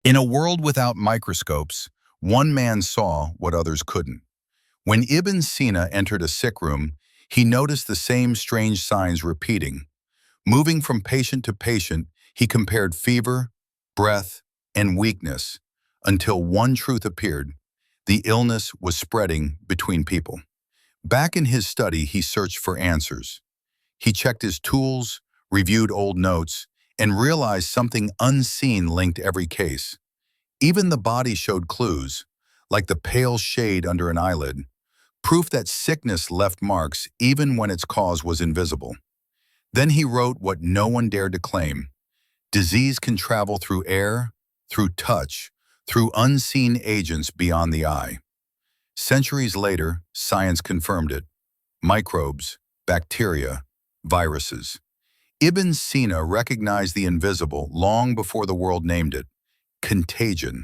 In a world without microscopes, one man saw what others couldn't. When Ibn Sina entered a sick room, he noticed the same strange signs repeating. Moving from patient to patient, he compared fever, breath, and weakness until one truth appeared: the illness was spreading between people. Back in his study, he searched for answers. He checked his tools, reviewed old notes, and realized something unseen linked every case. Even the body showed clues, like the pale shade under an eyelid, proof that sickness left marks even when its cause was invisible. Then he wrote what no one dared to claim: disease can travel through air, through touch, through unseen agents beyond the eye. Centuries later, science confirmed it: microbes, bacteria, viruses. Ibn Sina recognized the invisible long before the world named it: contagion.